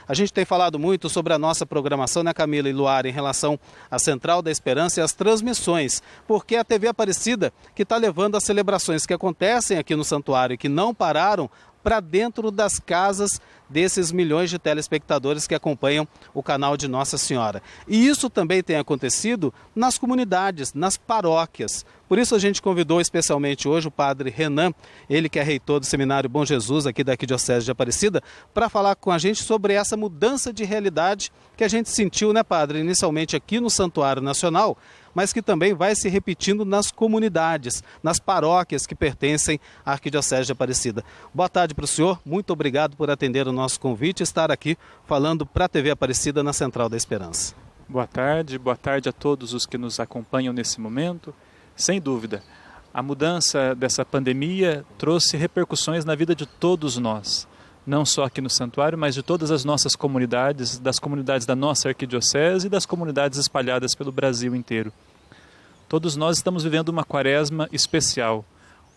A gente tem falado muito sobre a nossa programação, né, Camila e Luara, em relação à Central da Esperança e às transmissões, porque a TV Aparecida que está levando as celebrações que acontecem aqui no santuário e que não pararam para dentro das casas desses milhões de telespectadores que acompanham o canal de Nossa Senhora. E isso também tem acontecido nas comunidades, nas paróquias. Por isso a gente convidou especialmente hoje o padre Renan, ele que é reitor do Seminário Bom Jesus aqui da Arquidiocese de Aparecida, para falar com a gente sobre essa mudança de realidade que a gente sentiu, né, padre, inicialmente aqui no Santuário Nacional, mas que também vai se repetindo nas comunidades, nas paróquias que pertencem à Arquidiocese de Aparecida. Boa tarde para o senhor, muito obrigado por atender o nosso convite e estar aqui falando para a TV Aparecida na Central da Esperança. Boa tarde a todos os que nos acompanham nesse momento. Sem dúvida, a mudança dessa pandemia trouxe repercussões na vida de todos nós, não só aqui no santuário, mas de todas as nossas comunidades, das comunidades da nossa arquidiocese e das comunidades espalhadas pelo Brasil inteiro. Todos nós estamos vivendo uma quaresma especial,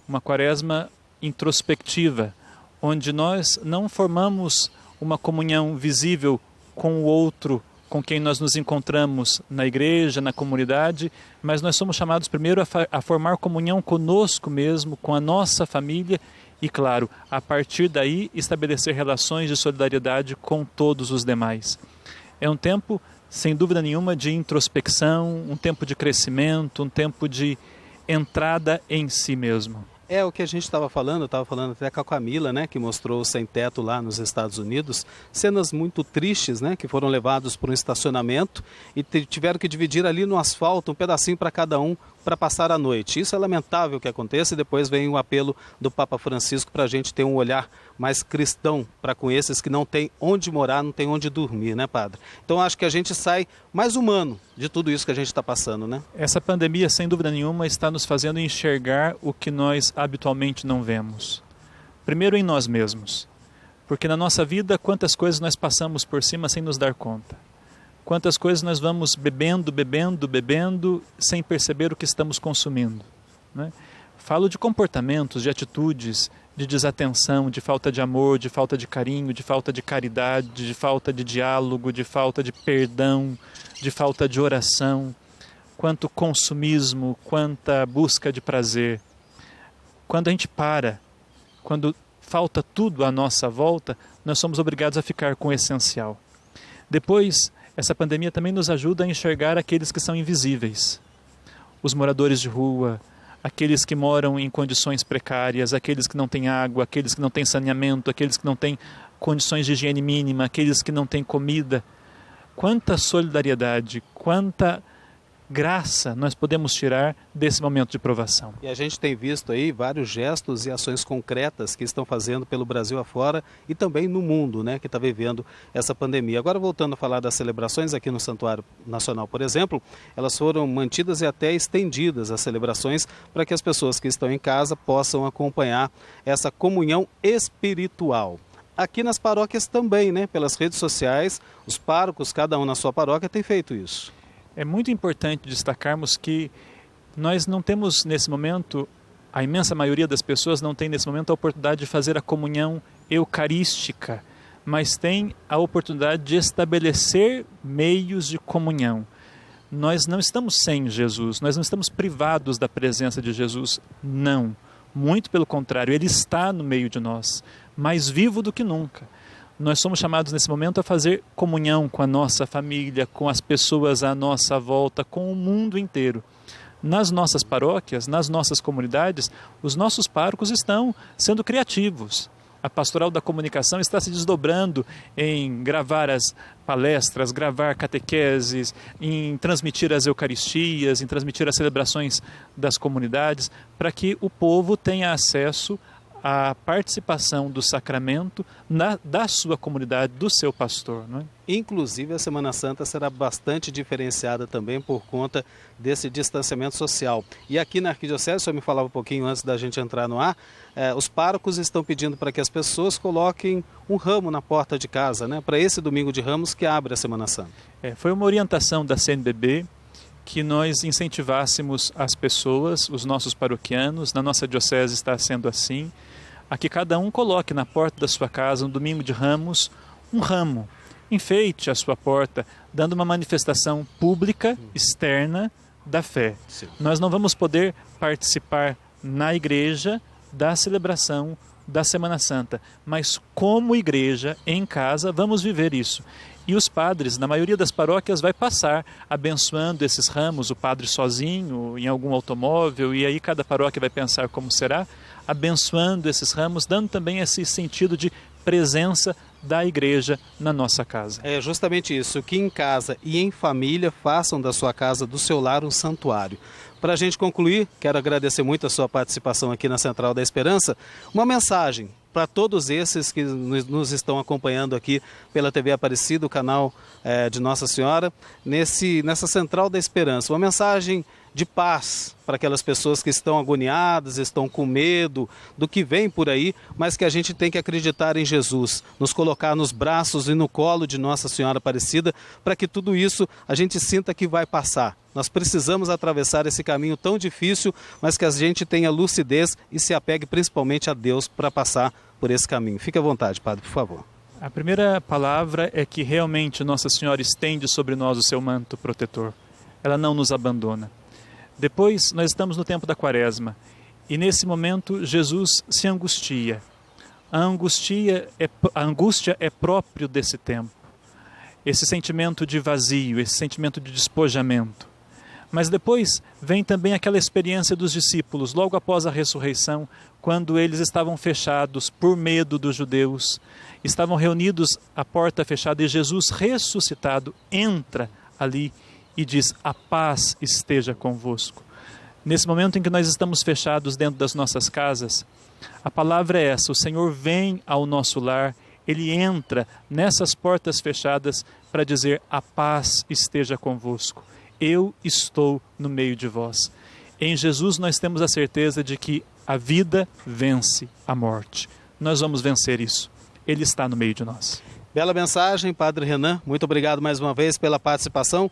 uma quaresma introspectiva, onde nós não formamos uma comunhão visível com o outro, com quem nós nos encontramos na igreja, na comunidade, mas nós somos chamados primeiro a formar comunhão conosco mesmo, com a nossa família e, claro, a partir daí estabelecer relações de solidariedade com todos os demais. É um tempo, sem dúvida nenhuma, de introspecção, um tempo de crescimento, um tempo de entrada em si mesmo. É o que a gente estava falando, eu estava falando até com a Camila, né, que mostrou o Sem Teto lá nos Estados Unidos, cenas muito tristes, né, que foram levados para um estacionamento e tiveram que dividir ali no asfalto um pedacinho para cada um para passar a noite. Isso é lamentável que aconteça e depois vem um apelo do Papa Francisco para a gente ter um olhar mais cristão para com esses que não tem onde morar, não tem onde dormir, né, padre? Então acho que a gente sai mais humano de tudo isso que a gente está passando, né? Essa pandemia, sem dúvida nenhuma, está nos fazendo enxergar o que nós habitualmente não vemos. Primeiro em nós mesmos, porque na nossa vida quantas coisas nós passamos por cima sem nos dar conta. Quantas coisas nós vamos bebendo, sem perceber o que estamos consumindo, né? Falo de comportamentos, de atitudes, de desatenção, de falta de amor, de falta de carinho, de falta de caridade, de falta de diálogo, de falta de perdão, de falta de oração. Quanto consumismo, quanta busca de prazer. Quando a gente para, quando falta tudo à nossa volta, nós somos obrigados a ficar com o essencial. Depois, essa pandemia também nos ajuda a enxergar aqueles que são invisíveis. Os moradores de rua, aqueles que moram em condições precárias, aqueles que não têm água, aqueles que não têm saneamento, aqueles que não têm condições de higiene mínima, aqueles que não têm comida. Quanta solidariedade, quanta graça nós podemos tirar desse momento de provação. E a gente tem visto aí vários gestos e ações concretas que estão fazendo pelo Brasil afora e também no mundo, né, que está vivendo essa pandemia. Agora voltando a falar das celebrações aqui no Santuário Nacional, por exemplo, elas foram mantidas e até estendidas as celebrações para que as pessoas que estão em casa possam acompanhar essa comunhão espiritual. Aqui nas paróquias também, né, pelas redes sociais, os párocos, cada um na sua paróquia, tem feito isso. É muito importante destacarmos que nós não temos nesse momento, a imensa maioria das pessoas não tem nesse momento a oportunidade de fazer a comunhão eucarística, mas tem a oportunidade de estabelecer meios de comunhão. Nós não estamos sem Jesus, nós não estamos privados da presença de Jesus, não. Muito pelo contrário, Ele está no meio de nós, mais vivo do que nunca. Nós somos chamados nesse momento a fazer comunhão com a nossa família, com as pessoas à nossa volta, com o mundo inteiro. Nas nossas paróquias, nas nossas comunidades, os nossos párocos estão sendo criativos. A Pastoral da Comunicação está se desdobrando em gravar as palestras, gravar catequeses, em transmitir as eucaristias, em transmitir as celebrações das comunidades, para que o povo tenha acesso a participação do sacramento da sua comunidade, do seu pastor, não é? Inclusive a Semana Santa será bastante diferenciada também por conta desse distanciamento social. E aqui na Arquidiocese, o senhor me falava um pouquinho antes da gente entrar no ar, os párocos estão pedindo para que as pessoas coloquem um ramo na porta de casa, né, para esse domingo de Ramos que abre a Semana Santa. Foi uma orientação da CNBB que nós incentivássemos as pessoas, os nossos paroquianos, na nossa diocese está sendo assim, a que cada um coloque na porta da sua casa, no domingo de Ramos, um ramo. enfeite a sua porta, dando uma manifestação pública, externa, da fé. Sim. Nós não vamos poder participar na igreja da celebração da Semana Santa, mas como igreja, em casa, vamos viver isso. E os padres, na maioria das paróquias, vai passar abençoando esses ramos, o padre sozinho, em algum automóvel, e aí cada paróquia vai pensar como será, abençoando esses ramos, dando também esse sentido de presença da igreja na nossa casa. É justamente isso, que em casa e em família façam da sua casa, do seu lar, um santuário. Para a gente concluir, quero agradecer muito a sua participação aqui na Central da Esperança. Uma mensagem para todos esses que nos estão acompanhando aqui pela TV Aparecida, o canal de Nossa Senhora, nessa Central da Esperança. Uma mensagem de paz para aquelas pessoas que estão agoniadas, estão com medo do que vem por aí, mas que a gente tem que acreditar em Jesus, nos colocar nos braços e no colo de Nossa Senhora Aparecida, para que tudo isso a gente sinta que vai passar. Nós precisamos atravessar esse caminho tão difícil, mas que a gente tenha lucidez e se apegue principalmente a Deus para passar por esse caminho. Fique à vontade, Padre, por favor. A primeira palavra é que realmente Nossa Senhora estende sobre nós o seu manto protetor. Ela não nos abandona. Depois, nós estamos no tempo da Quaresma e nesse momento Jesus se angustia. A angústia é próprio desse tempo. Esse sentimento de vazio, esse sentimento de despojamento. Mas depois vem também aquela experiência dos discípulos, logo após a ressurreição, quando eles estavam fechados por medo dos judeus, estavam reunidos à porta fechada e Jesus ressuscitado entra ali e diz: a paz esteja convosco. Nesse momento em que nós estamos fechados dentro das nossas casas, a palavra é essa: o Senhor vem ao nosso lar, Ele entra nessas portas fechadas para dizer: a paz esteja convosco. Eu estou no meio de vós. Em Jesus nós temos a certeza de que a vida vence a morte. Nós vamos vencer isso. Ele está no meio de nós. Bela mensagem, Padre Renan. Muito obrigado mais uma vez pela participação.